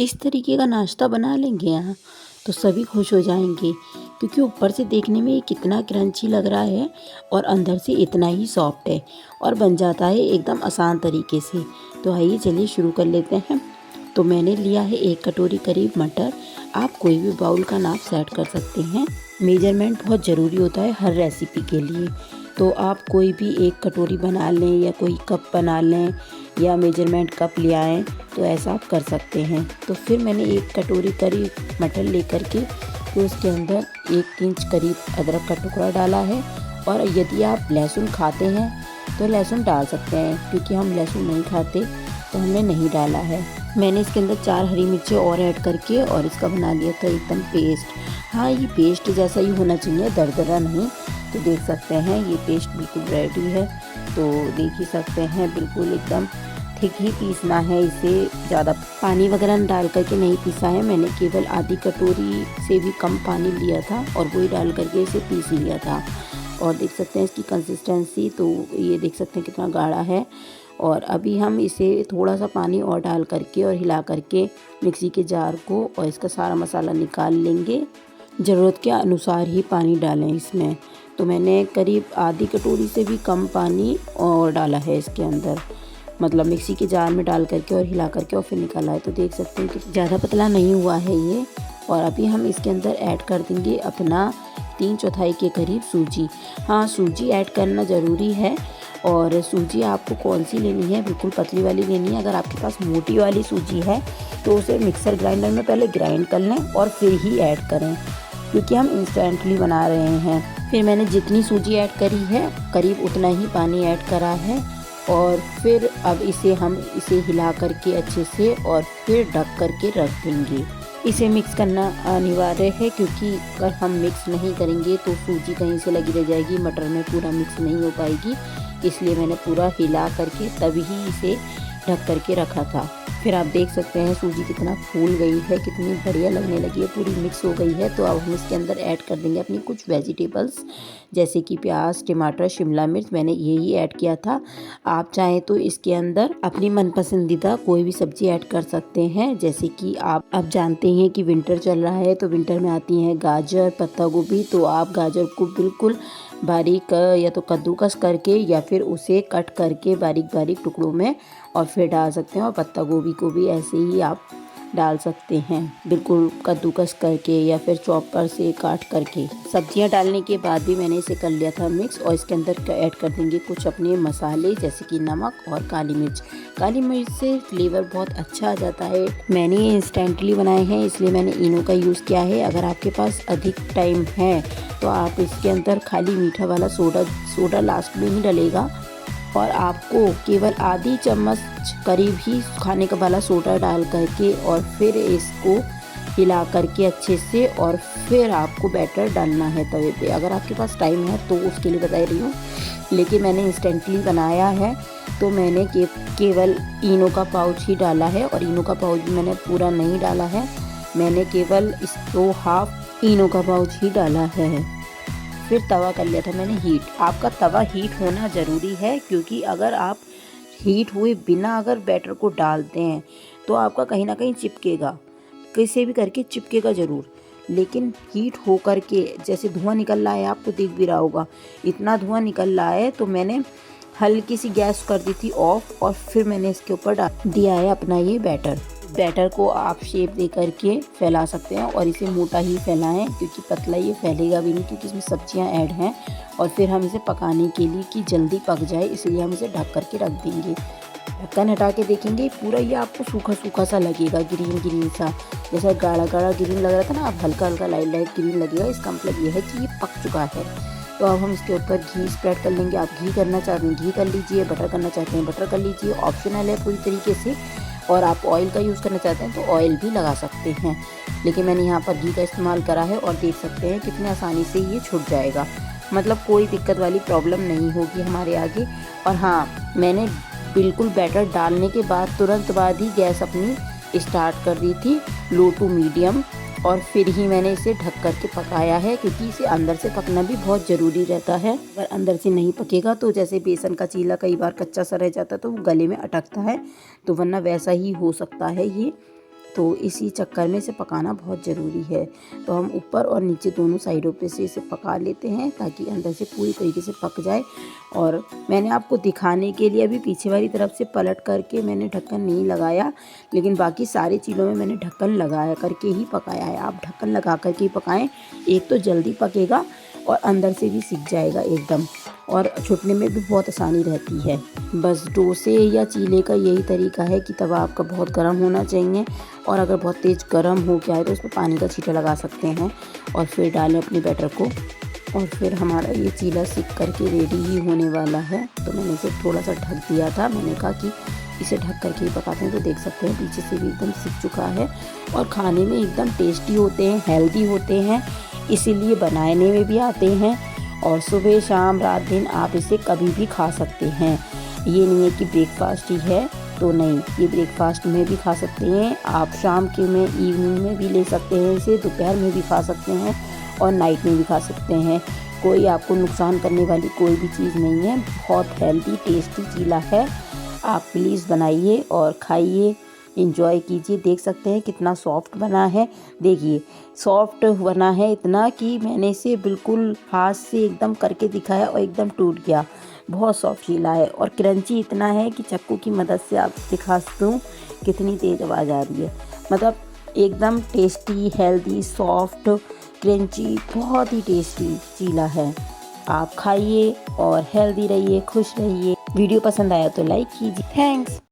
इस तरीके का नाश्ता बना लेंगे यहाँ तो सभी खुश हो जाएंगे, क्योंकि ऊपर से देखने में ये कितना क्रंची लग रहा है और अंदर से इतना ही सॉफ्ट है और बन जाता है एकदम आसान तरीके से। तो आइए चलिए शुरू कर लेते हैं। तो मैंने लिया है 1 कटोरी करीब मटर। आप कोई भी बाउल का नाप सेट कर सकते हैं। मेजरमेंट बहुत ज़रूरी होता है हर रेसिपी के लिए। तो आप कोई भी 1 कटोरी बना लें या कोई कप बना लें या मेजरमेंट कप ले आएँ, तो ऐसा आप कर सकते हैं। तो फिर मैंने 1 कटोरी करीब मटर लेकर के तो उसके अंदर 1 इंच करीब अदरक का टुकड़ा डाला है। और यदि आप लहसुन खाते हैं तो लहसुन डाल सकते हैं, क्योंकि हम लहसुन नहीं खाते तो हमने नहीं डाला है। मैंने इसके अंदर 4 हरी मिर्चें और ऐड करके और इसका बना लिया था एकदम पेस्ट। हाँ, ये पेस्ट जैसा ही होना चाहिए, दरदरा नहीं। तो देख सकते हैं ये पेस्ट बिल्कुल रेडी है। तो देख ही सकते हैं बिल्कुल एकदम थिक ही पीसना है इसे, ज़्यादा पानी वगैरह डाल करके नहीं पीसा है। मैंने केवल आधी कटोरी से भी कम पानी लिया था और वही डाल करके इसे पीस लिया था। और देख सकते हैं इसकी कंसिस्टेंसी, तो ये देख सकते हैं कितना गाढ़ा है। और अभी हम इसे थोड़ा सा पानी और डाल करके और हिला करके मिक्सी के जार को और इसका सारा मसाला निकाल लेंगे। ज़रूरत के अनुसार ही पानी डालें इसमें। तो मैंने करीब आधी कटोरी से भी कम पानी और डाला है इसके अंदर, मतलब मिक्सी के जार में डाल करके और हिला करके और फिर निकाला है। तो देख सकते हैं कि ज़्यादा पतला नहीं हुआ है ये। और अभी हम इसके अंदर ऐड कर देंगे अपना 3/4 के करीब सूजी। हाँ, सूजी ऐड करना ज़रूरी है। और सूजी आपको कौन सी लेनी है, बिल्कुल पतली वाली लेनी है। अगर आपके पास मोटी वाली सूजी है तो उसे मिक्सर ग्राइंडर में पहले ग्राइंड कर लें और फिर ही ऐड करें, क्योंकि हम इंस्टेंटली बना रहे हैं। फिर मैंने जितनी सूजी ऐड करी है करीब उतना ही पानी ऐड करा है। और फिर अब हम इसे हिला करके अच्छे से और फिर ढक करके रख देंगे। इसे मिक्स करना अनिवार्य है, क्योंकि अगर हम मिक्स नहीं करेंगे तो सूजी कहीं से लगी रह जाएगी, मटर में पूरा मिक्स नहीं हो पाएगी। इसलिए मैंने पूरा हिला करके तभी इसे ढक करके रखा था। फिर आप देख सकते हैं सूजी कितना फूल गई है, कितनी बढ़िया लगने लगी है, पूरी मिक्स हो गई है। तो अब हम इसके अंदर ऐड कर देंगे अपनी कुछ वेजिटेबल्स, जैसे कि प्याज, टमाटर, शिमला मिर्च। मैंने यही ऐड किया था। आप चाहें तो इसके अंदर अपनी मनपसंदीदा कोई भी सब्जी ऐड कर सकते हैं। जैसे कि आप जानते हैं कि विंटर चल रहा है, तो विंटर में आती हैं गाजर, पत्ता गोभी। तो आप गाजर को बिल्कुल बारीक या तो कद्दूकस करके या फिर उसे कट करके बारीक बारीक टुकड़ों में और फिर डाल सकते हैं। और पत्ता गोभी को भी ऐसे ही आप डाल सकते हैं, बिल्कुल कद्दूकस करके या फिर चॉपर से काट करके। सब्जियां डालने के बाद भी मैंने इसे कर लिया था मिक्स। और इसके अंदर ऐड कर देंगे कुछ अपने मसाले, जैसे कि नमक और काली मिर्च। काली मिर्च से फ्लेवर बहुत अच्छा आ जाता है। मैंने ये इंस्टेंटली बनाए हैं, इसलिए मैंने इनो का यूज़ किया है। अगर आपके पास अधिक टाइम है तो आप इसके अंदर खाली मीठा वाला सोडा लास्ट में ही डलेगा। और आपको केवल आधी चम्मच करीब ही खाने का वाला सोडा डाल करके और फिर इसको हिला करके अच्छे से और फिर आपको बैटर डालना है तवे पे। अगर आपके पास टाइम है तो उसके लिए बता रही हूँ, लेकिन मैंने इंस्टेंटली बनाया है तो मैंने केवल इनो का पाउच ही डाला है। और इनो का पाउच भी मैंने पूरा नहीं डाला है, मैंने केवल इसको हाफ इनो का पाउच ही डाला है। फिर तवा कर लिया था मैंने हीट। आपका तवा हीट होना ज़रूरी है, क्योंकि अगर आप हीट हुए बिना अगर बैटर को डालते हैं तो आपका कहीं ना कहीं चिपकेगा, कैसे भी करके चिपकेगा ज़रूर। लेकिन हीट हो करके जैसे धुआं निकल रहा है, आपको दिख भी रहा होगा, इतना धुआं निकल रहा है। तो मैंने हल्की सी गैस कर दी थी ऑफ और फिर मैंने इसके ऊपर डाल दिया है अपना ये बैटर को आप शेप दे करके फैला सकते हैं। और इसे मोटा ही फैलाएं, क्योंकि पतला ये फैलेगा भी नहीं, क्योंकि इसमें सब्जियां ऐड हैं। और फिर हम इसे पकाने के लिए कि जल्दी पक जाए, इसलिए हम इसे ढक करके रख देंगे। ढक्कन हटा के देखेंगे, पूरा ये आपको सूखा सूखा सा लगेगा, ग्रीन सा, जैसा गाढ़ा गाढ़ा ग्रीन लग रहा था ना, अब हल्का हल्का लाइट ग्रीन लगेगा। इसका मतलब ये है कि ये पक चुका है। तो अब हम इसके ऊपर घी स्प्रेड कर लेंगे। आप घी करना चाहते हैं घी कर लीजिए, बटर करना चाहते हैं बटर कर लीजिए, ऑप्शनल है पूरी तरीके से। और आप ऑयल का यूज़ करना चाहते हैं तो ऑयल भी लगा सकते हैं, लेकिन मैंने यहाँ पर घी का इस्तेमाल करा है। और देख सकते हैं कितने आसानी से ये छूट जाएगा, मतलब कोई दिक्कत वाली प्रॉब्लम नहीं होगी हमारे आगे। और हाँ, मैंने बिल्कुल बैटर डालने के बाद तुरंत बाद ही गैस अपनी स्टार्ट कर दी थी, लो टू मीडियम। और फिर ही मैंने इसे ढक करके पकाया है, क्योंकि इसे अंदर से पकना भी बहुत ज़रूरी रहता है। अगर अंदर से नहीं पकेगा तो जैसे बेसन का चीला कई बार कच्चा सा रह जाता है तो वो गले में अटकता है, तो वरना वैसा ही हो सकता है ये। तो इसी चक्कर में इसे पकाना बहुत ज़रूरी है। तो हम ऊपर और नीचे दोनों साइडों पे से इसे पका लेते हैं ताकि अंदर से पूरी तरीके से पक जाए। और मैंने आपको दिखाने के लिए अभी पीछे वाली तरफ से पलट करके मैंने ढक्कन नहीं लगाया, लेकिन बाकी सारी चीज़ों में मैंने ढक्कन लगाया करके ही पकाया है। आप ढक्कन लगा करके ही पकाएं, एक तो जल्दी पकेगा और अंदर से भी सिक जाएगा एकदम, और छुटने में भी बहुत आसानी रहती है। बस डोसे या चीले का यही तरीका है कि तवा आपका बहुत गर्म होना चाहिए, और अगर बहुत तेज़ गर्म हो गया है तो उसमें पानी का छींटा लगा सकते हैं और फिर डालें अपने बैटर को। और फिर हमारा ये चीला सिक करके रेडी ही होने वाला है। तो मैंने इसे थोड़ा सा ढक दिया था, मैंने कहा कि इसे ढक करके ही पकाते हैं। तो देख सकते हैं पीछे से भी एकदम सिक चुका है और खाने में एकदम टेस्टी होते हैं, हेल्दी होते हैं, इसीलिए बनाने में भी आते हैं। और सुबह शाम रात दिन आप इसे कभी भी खा सकते हैं। ये नहीं है कि ब्रेकफास्ट ही है तो नहीं, ये ब्रेकफास्ट में भी खा सकते हैं आप, शाम के में इवनिंग में भी ले सकते हैं इसे, दोपहर में भी खा सकते हैं और नाइट में भी खा सकते हैं। कोई आपको नुकसान करने वाली कोई भी चीज़ नहीं है। बहुत हेल्दी टेस्टी चीला है। आप प्लीज़ बनाइए और खाइए, एंजॉय कीजिए। देख सकते हैं कितना सॉफ्ट बना है। देखिए सॉफ्ट बना है इतना कि मैंने इसे बिल्कुल हाथ से एकदम करके दिखाया और एकदम टूट गया। बहुत सॉफ्ट चीला है और क्रंची इतना है कि चाकू की मदद से आप दिखा दूँ कितनी तेज़ आवाज़ आ रही है। मतलब एकदम टेस्टी, हेल्दी, सॉफ्ट, क्रंची, बहुत ही टेस्टी चीला है। आप खाइए और हेल्दी रहिए, खुश रहिए। वीडियो पसंद आया तो लाइक कीजिए। थैंक्स।